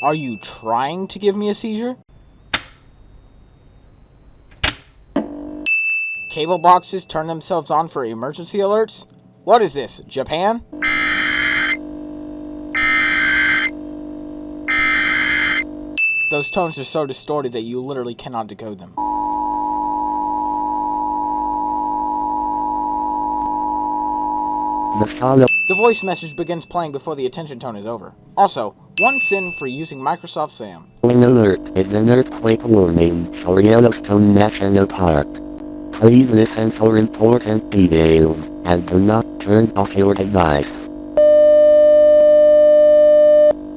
Are you trying to give me a seizure? Cable boxes turn themselves on for emergency alerts? What is this, Japan? Those tones are so distorted that you literally cannot decode them. The voice message begins playing before the attention tone is over. Also, one sin for using Microsoft SAM. Alert is an earthquake warning for Yellowstone National Park. Please listen for important details, and do not turn off your device.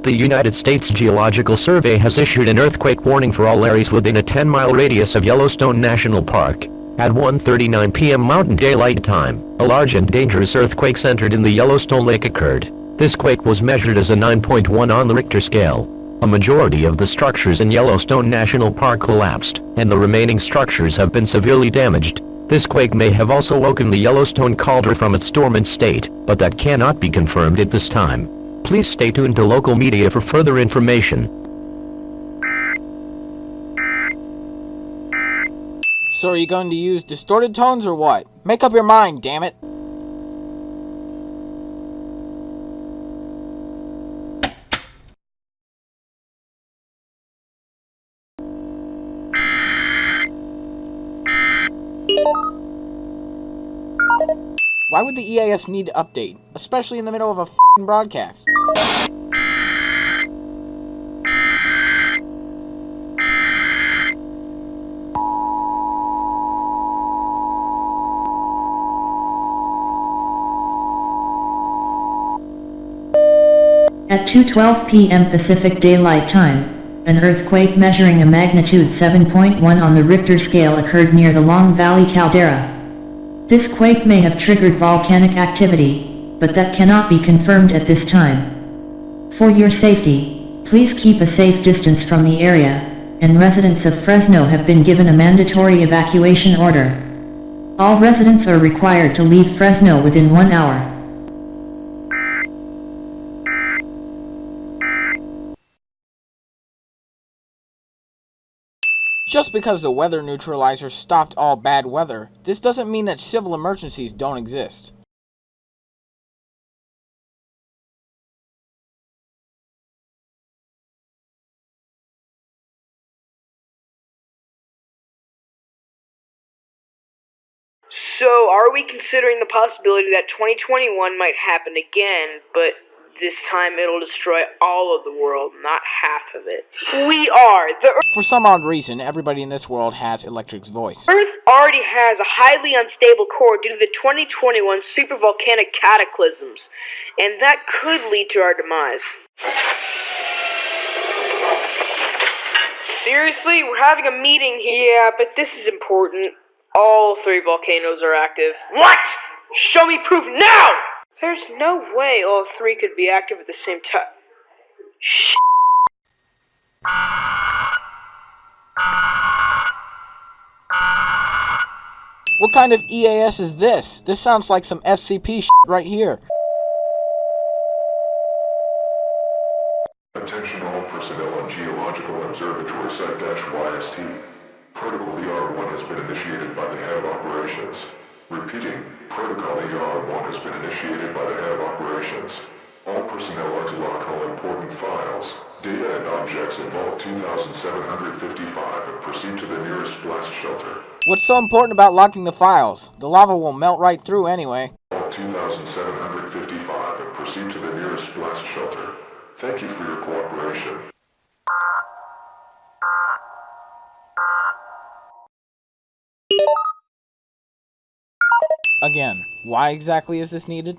The United States Geological Survey has issued an earthquake warning for all areas within a 10-mile radius of Yellowstone National Park. At 1:39 p.m. Mountain Daylight Time, a large and dangerous earthquake centered in the Yellowstone Lake occurred. This quake was measured as a 9.1 on the Richter scale. A majority of the structures in Yellowstone National Park collapsed, and the remaining structures have been severely damaged. This quake may have also woken the Yellowstone caldera from its dormant state, but that cannot be confirmed at this time. Please stay tuned to local media for further information. So are you going to use distorted tones or what? Make up your mind, damn it! Why would the EAS need to update, especially in the middle of a f***ing broadcast? At 2:12 p.m. Pacific Daylight Time, an earthquake measuring a magnitude 7.1 on the Richter scale occurred near the Long Valley caldera. This quake may have triggered volcanic activity, but that cannot be confirmed at this time. For your safety, please keep a safe distance from the area, and residents of Fresno have been given a mandatory evacuation order. All residents are required to leave Fresno within 1 hour. Just because the weather neutralizer stopped all bad weather, this doesn't mean that civil emergencies don't exist. So, are we considering the possibility that 2021 might happen again, but this time it'll destroy all of the world, not half of it? We are! The Earth... For some odd reason, everybody in this world has Electric's voice. Earth already has a highly unstable core due to the 2021 supervolcanic cataclysms, and that could lead to our demise. Seriously? We're having a meeting here. Yeah, but this is important. All 3 volcanoes are active. What? Show me proof now! There's no way all 3 could be active at the same time. Shh. What kind of EAS is this? This sounds like some SCP shit right here. Attention all personnel on Geological Observatory Site-YST. Protocol ER1 has been initiated by the head of operations. Repeating, Protocol ER1 has been initiated by the head of operations. All personnel are to lock all important files, data and objects in Vault 2755 and proceed to the nearest blast shelter. What's so important about locking the files? The lava will melt right through anyway. Vault 2755 and proceed to the nearest blast shelter. Thank you for your cooperation. Again, why exactly is this needed?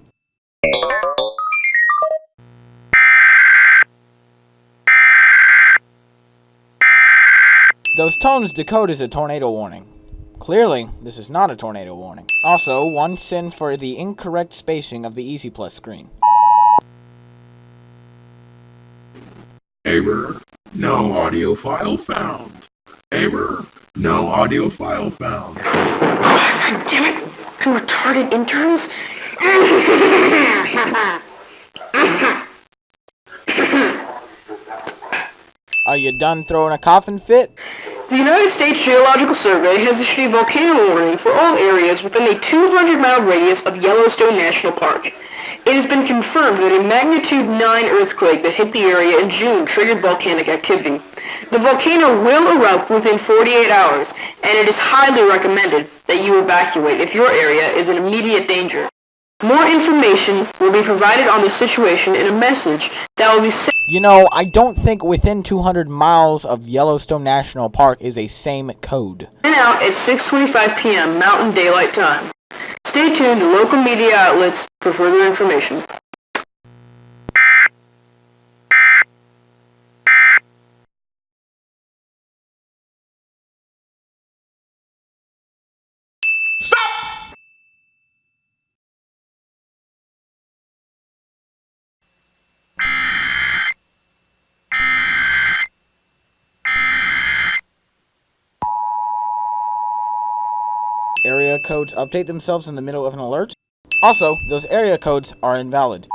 Those tones decode as a tornado warning. Clearly, this is not a tornado warning. Also, one sin for the incorrect spacing of the Easy Plus screen. Error. No audio file found. Error. No audio file found. God damn it! You retarded interns! Are you done throwing a coughing fit? The United States Geological Survey has issued a volcano warning for all areas within a 200-mile radius of Yellowstone National Park. It has been confirmed that a magnitude 9 earthquake that hit the area in June triggered volcanic activity. The volcano will erupt within 48 hours, and it is highly recommended that you evacuate if your area is in immediate danger. More information will be provided on the situation in a message that will be sent. You know, I don't think within 200 miles of Yellowstone National Park is a same code. Out at 6:25 p.m. Mountain Daylight Time. Stay tuned to local media outlets for further information. Area codes update themselves in the middle of an alert. Also, those area codes are invalid.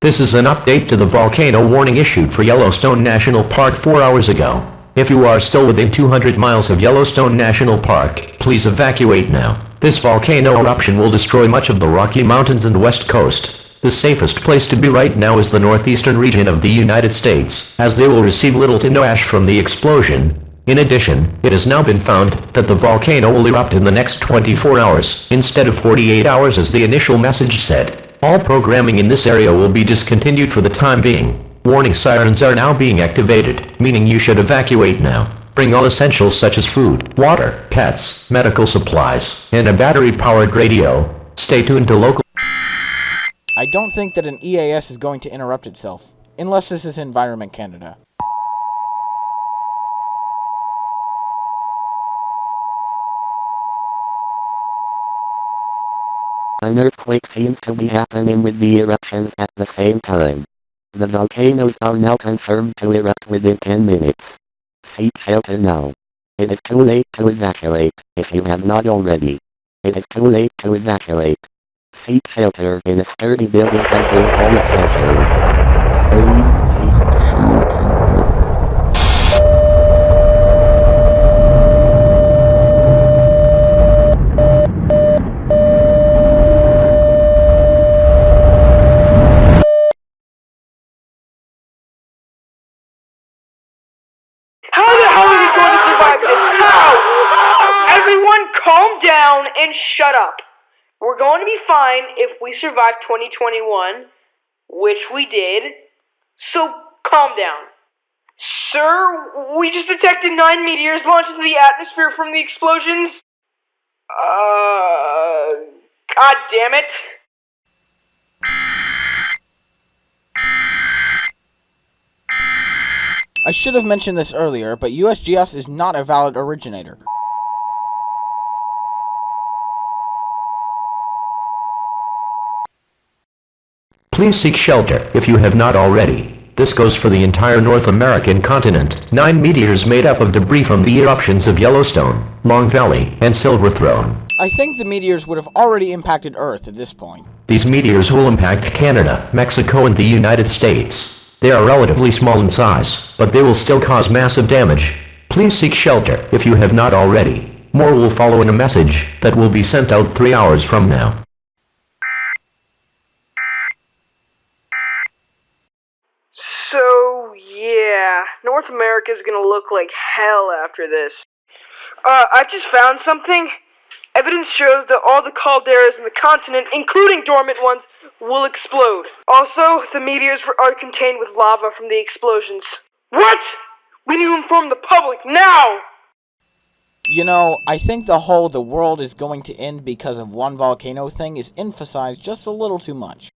This is an update to the volcano warning issued for Yellowstone National Park 4 hours ago. If you are still within 200 miles of Yellowstone National Park, please evacuate now. This volcano eruption will destroy much of the Rocky Mountains and West Coast. The safest place to be right now is the northeastern region of the United States, as they will receive little to no ash from the explosion. In addition, it has now been found that the volcano will erupt in the next 24 hours, instead of 48 hours as the initial message said. All programming in this area will be discontinued for the time being. Warning sirens are now being activated, meaning you should evacuate now. Bring all essentials such as food, water, pets, medical supplies, and a battery-powered radio. Stay tuned to local... I don't think that an EAS is going to interrupt itself, unless this is Environment Canada. An earthquake seems to be happening with the eruptions at the same time. The volcanoes are now confirmed to erupt within 10 minutes. Seek shelter now. It is too late to evacuate, if you have not already. It is too late to evacuate. Seek shelter in a sturdy building until all essentials. How the hell are we going to survive this? How? Everyone calm down and shut up. We're going to be fine if we survive 2021, which we did, so calm down. Sir, we just detected 9 meteors launched into the atmosphere from the explosions. God damn it. I should have mentioned this earlier, but USGS is not a valid originator. Please seek shelter if you have not already. This goes for the entire North American continent. 9 meteors made up of debris from the eruptions of Yellowstone, Long Valley, and Silver Throne. I think the meteors would have already impacted Earth at this point. These meteors will impact Canada, Mexico, and the United States. They are relatively small in size, but they will still cause massive damage. Please seek shelter if you have not already. More will follow in a message that will be sent out 3 hours from now. So, yeah, North America's gonna look like hell after this. I just found something. Evidence shows that all the calderas in the continent, including dormant ones, will explode. Also, the meteors are contained with lava from the explosions. What? We need to inform the public now! You know, I think the whole "the world is going to end because of one volcano" thing is emphasized just a little too much.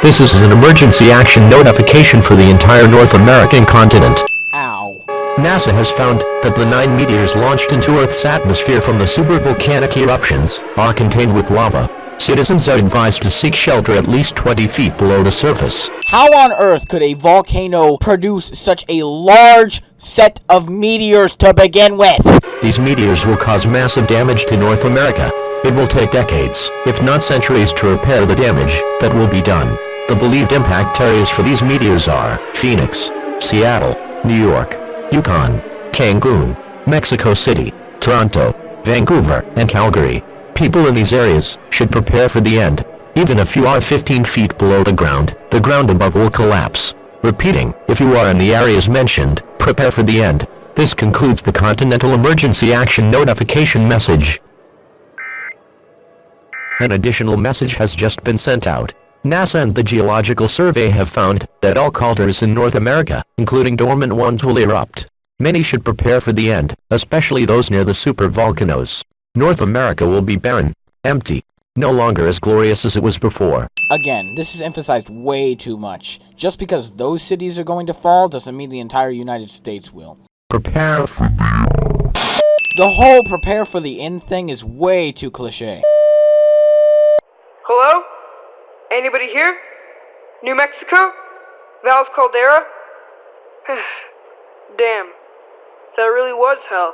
This is an emergency action notification for the entire North American continent. Ow. NASA has found that the 9 meteors launched into Earth's atmosphere from the supervolcanic eruptions are contained with lava. Citizens are advised to seek shelter at least 20 feet below the surface. How on earth could a volcano produce such a large set of meteors to begin with? These meteors will cause massive damage to North America. It will take decades, if not centuries, to repair the damage that will be done. The believed impact areas for these meteors are Phoenix, Seattle, New York, Yukon, Cancun, Mexico City, Toronto, Vancouver, and Calgary. People in these areas should prepare for the end. Even if you are 15 feet below the ground above will collapse. Repeating, if you are in the areas mentioned, prepare for the end. This concludes the Continental Emergency Action Notification message. An additional message has just been sent out. NASA and the Geological Survey have found that all calders in North America, including dormant ones, will erupt. Many should prepare for the end, especially those near the supervolcanoes. North America will be barren, empty, no longer as glorious as it was before. Again, this is emphasized way too much. Just because those cities are going to fall doesn't mean the entire United States will. Prepare for the whole prepare for the end thing is way too cliche. Hello? Anybody here? New Mexico? Val's Caldera? Damn. That really was hell.